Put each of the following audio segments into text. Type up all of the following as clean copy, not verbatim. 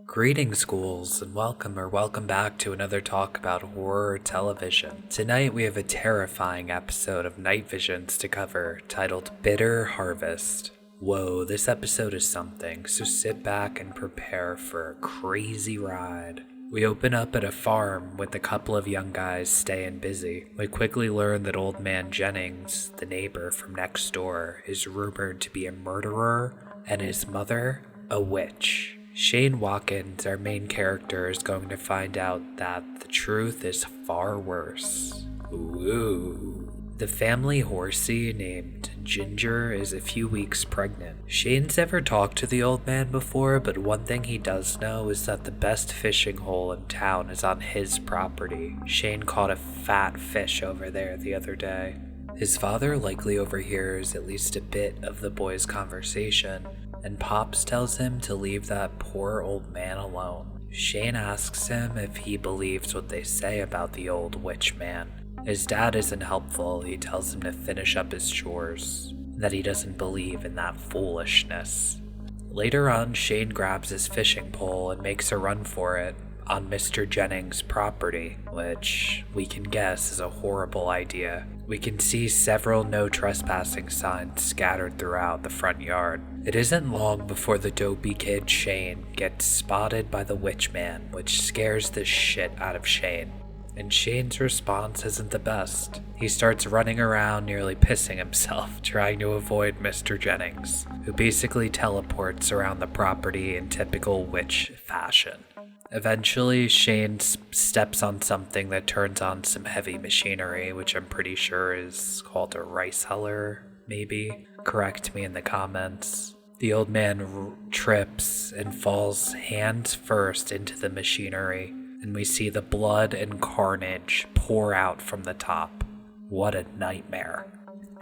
Greetings, schools, and welcome back to another talk about horror television. Tonight we have a terrifying episode of Night Visions to cover, titled Bitter Harvest. Whoa, this episode is something, so sit back and prepare for a crazy ride. We open up at a farm with a couple of young guys staying busy. We quickly learn that Old Man Jennings, the neighbor from next door, is rumored to be a murderer, and his mother, a witch. Shane Watkins, our main character, is going to find out that the truth is far worse. Ooh. The family horsey named Ginger is a few weeks pregnant. Shane's never talked to the old man before, but one thing he does know is that the best fishing hole in town is on his property. Shane caught a fat fish over there the other day. His father likely overhears at least a bit of the boys' conversation, and Pops tells him to leave that poor old man alone. Shane asks him if he believes what they say about the old witch man. His dad isn't helpful. He tells him to finish up his chores, that he doesn't believe in that foolishness. Later on, Shane grabs his fishing pole and makes a run for it on Mr. Jennings' property, which we can guess is a horrible idea. We can see several no trespassing signs scattered throughout the front yard. It isn't long before the dopey kid Shane gets spotted by the witch man, which scares the shit out of Shane. And Shane's response isn't the best. He starts running around nearly pissing himself, trying to avoid Mr. Jennings, who basically teleports around the property in typical witch fashion. Eventually, Shane steps on something that turns on some heavy machinery, which I'm pretty sure is called a rice huller, maybe? Correct me in the comments. The old man trips and falls hands first into the machinery, and we see the blood and carnage pour out from the top. What a nightmare.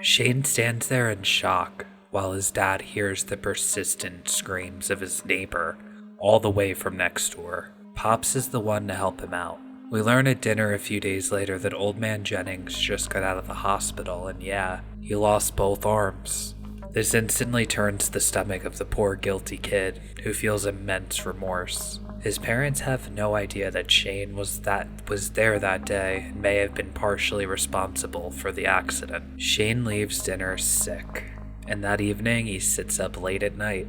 Shane stands there in shock, while his dad hears the persistent screams of his neighbor, all the way from next door. Pops is the one to help him out. We learn at dinner a few days later that Old Man Jennings just got out of the hospital, and yeah, he lost both arms. This instantly turns the stomach of the poor guilty kid, who feels immense remorse. His parents have no idea that Shane was there that day and may have been partially responsible for the accident. Shane leaves dinner sick, and that evening he sits up late at night.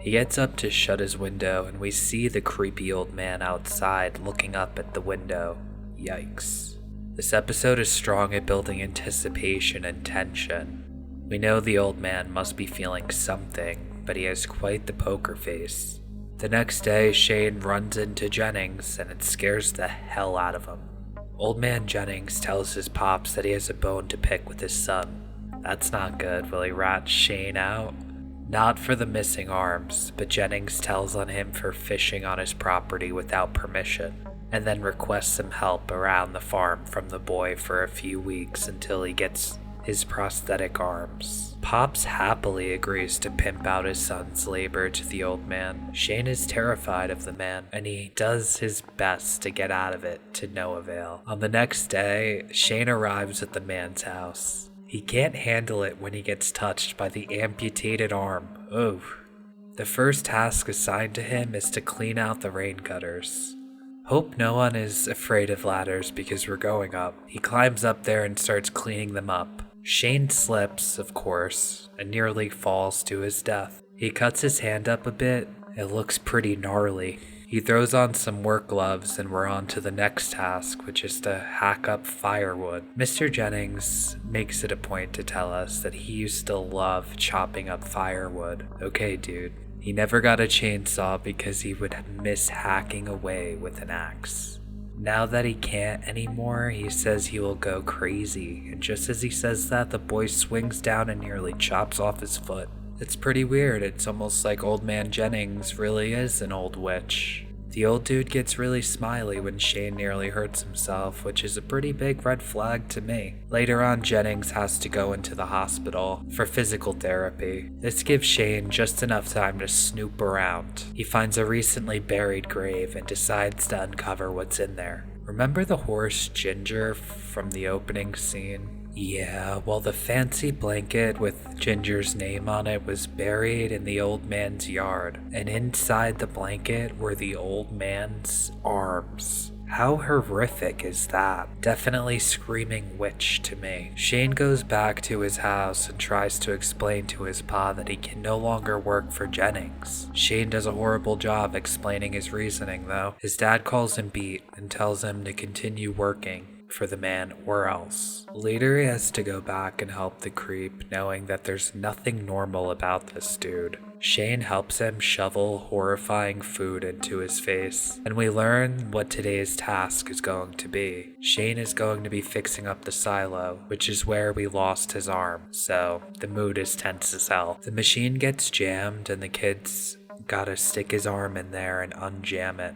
He gets up to shut his window, and we see the creepy old man outside looking up at the window. Yikes. This episode is strong at building anticipation and tension. We know the old man must be feeling something, but he has quite the poker face. The next day, Shane runs into Jennings, and it scares the hell out of him. Old Man Jennings tells his pops that he has a bone to pick with his son. That's not good. Will he rat Shane out? Not for the missing arms, but Jennings tells on him for fishing on his property without permission, and then requests some help around the farm from the boy for a few weeks until he gets his prosthetic arms. Pops happily agrees to pimp out his son's labor to the old man. Shane is terrified of the man, and he does his best to get out of it to no avail. On the next day, Shane arrives at the man's house. He can't handle it when he gets touched by the amputated arm. Oof. The first task assigned to him is to clean out the rain gutters. Hope no one is afraid of ladders because we're going up. He climbs up there and starts cleaning them up. Shane slips, of course, and nearly falls to his death. He cuts his hand up a bit. It looks pretty gnarly. He throws on some work gloves, and we're on to the next task, which is to hack up firewood. Mr. Jennings makes it a point to tell us that he used to love chopping up firewood. Okay, dude. He never got a chainsaw because he would miss hacking away with an axe. Now that he can't anymore, he says he will go crazy, and just as he says that, the boy swings down and nearly chops off his foot. It's pretty weird. It's almost like Old Man Jennings really is an old witch. The old dude gets really smiley when Shane nearly hurts himself, which is a pretty big red flag to me. Later on, Jennings has to go into the hospital for physical therapy. This gives Shane just enough time to snoop around. He finds a recently buried grave and decides to uncover what's in there. Remember the horse Ginger from the opening scene? Yeah, well, the fancy blanket with Ginger's name on it was buried in the old man's yard, and inside the blanket were the old man's arms. How horrific is that? Definitely screaming witch to me. Shane goes back to his house and tries to explain to his pa that he can no longer work for Jennings. Shane does a horrible job explaining his reasoning though. His dad calls him beat and tells him to continue working for the man or else. Later he has to go back and help the creep, knowing that there's nothing normal about this dude. Shane helps him shovel horrifying food into his face, and we learn what today's task is going to be. Shane is going to be fixing up the silo, which is where we lost his arm, so the mood is tense as hell. The machine gets jammed and the kid's gotta stick his arm in there and unjam it.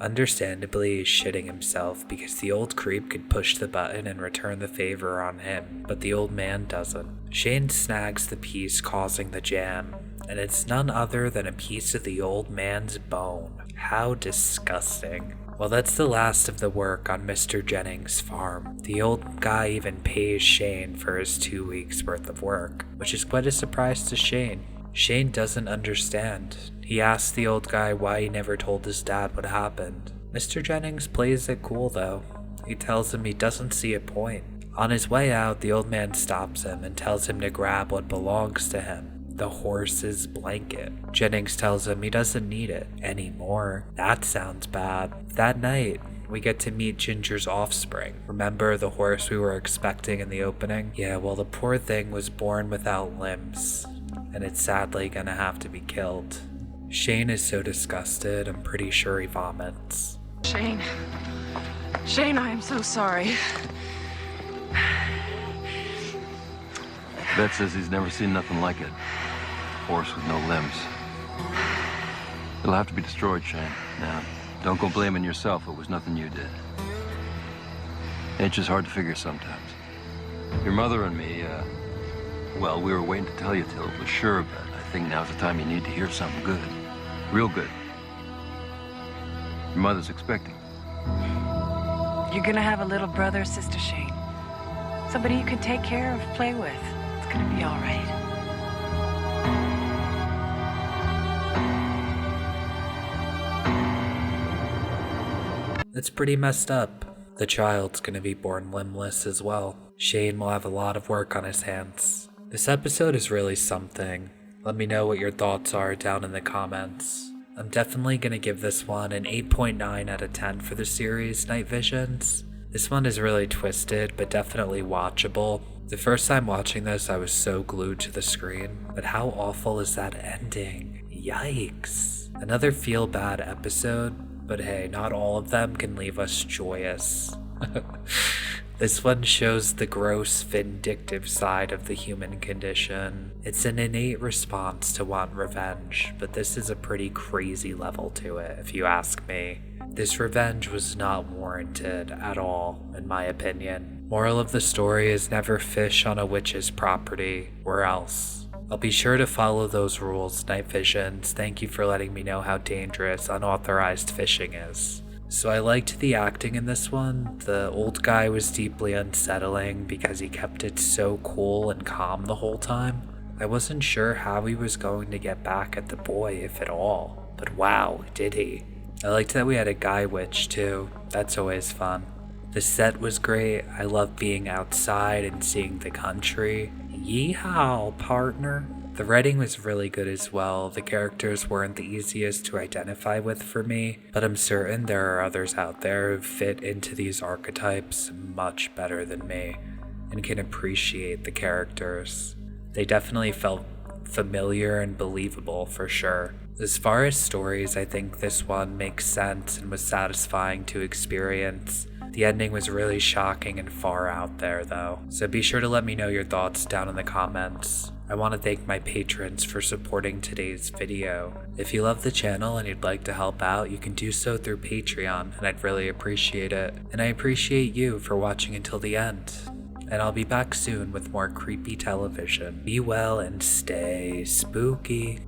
Understandably, he's shitting himself because the old creep could push the button and return the favor on him, but the old man doesn't. Shane snags the piece causing the jam, and it's none other than a piece of the old man's bone. How disgusting. Well, that's the last of the work on Mr. Jennings' farm. The old guy even pays Shane for his 2 weeks worth of work, which is quite a surprise to Shane. Shane doesn't understand. He asks the old guy why he never told his dad what happened. Mr. Jennings plays it cool though. He tells him he doesn't see a point. On his way out, the old man stops him and tells him to grab what belongs to him, the horse's blanket. Jennings tells him he doesn't need it anymore. That sounds bad. That night, we get to meet Ginger's offspring. Remember the horse we were expecting in the opening? Yeah, well, the poor thing was born without limbs, and it's sadly gonna have to be killed. Shane is so disgusted, I'm pretty sure he vomits. Shane, I am so sorry. Bet says he's never seen nothing like it. Horse with no limbs. It'll have to be destroyed, Shane. Now, don't go blaming yourself. It was nothing you did. It's just hard to figure sometimes. Your mother and me, well, we were waiting to tell you till it was sure, but I think now's the time you need to hear something good. Real good. Your mother's expecting. You're gonna have a little brother or sister, Shane. Somebody you can take care of, play with. It's gonna be all right. It's pretty messed up. The child's gonna be born limbless as well. Shane will have a lot of work on his hands. This episode is really something. Let me know what your thoughts are down in the comments. I'm definitely gonna give this one an 8.9 out of 10 for the series Night Visions. This one is really twisted, but definitely watchable. The first time watching this, I was so glued to the screen, but how awful is that ending? Yikes. Another feel-bad episode, but hey, not all of them can leave us joyous. This one shows the gross, vindictive side of the human condition. It's an innate response to want revenge, but this is a pretty crazy level to it, if you ask me. This revenge was not warranted at all, in my opinion. Moral of the story is never fish on a witch's property, or else. I'll be sure to follow those rules, Night Visions. Thank you for letting me know how dangerous unauthorized fishing is. So I liked the acting in this one. The old guy was deeply unsettling because he kept it so cool and calm the whole time. I wasn't sure how he was going to get back at the boy, if at all. But wow, did he. I liked that we had a guy witch too. That's always fun. The set was great. I love being outside and seeing the country. Yeehaw, partner. The writing was really good as well. The characters weren't the easiest to identify with for me, but I'm certain there are others out there who fit into these archetypes much better than me and can appreciate the characters. They definitely felt familiar and believable for sure. As far as stories, I think this one makes sense and was satisfying to experience. The ending was really shocking and far out there though, so be sure to let me know your thoughts down in the comments. I want to thank my patrons for supporting today's video. If you love the channel and you'd like to help out, you can do so through Patreon, and I'd really appreciate it. And I appreciate you for watching until the end. And I'll be back soon with more creepy television. Be well and stay spooky.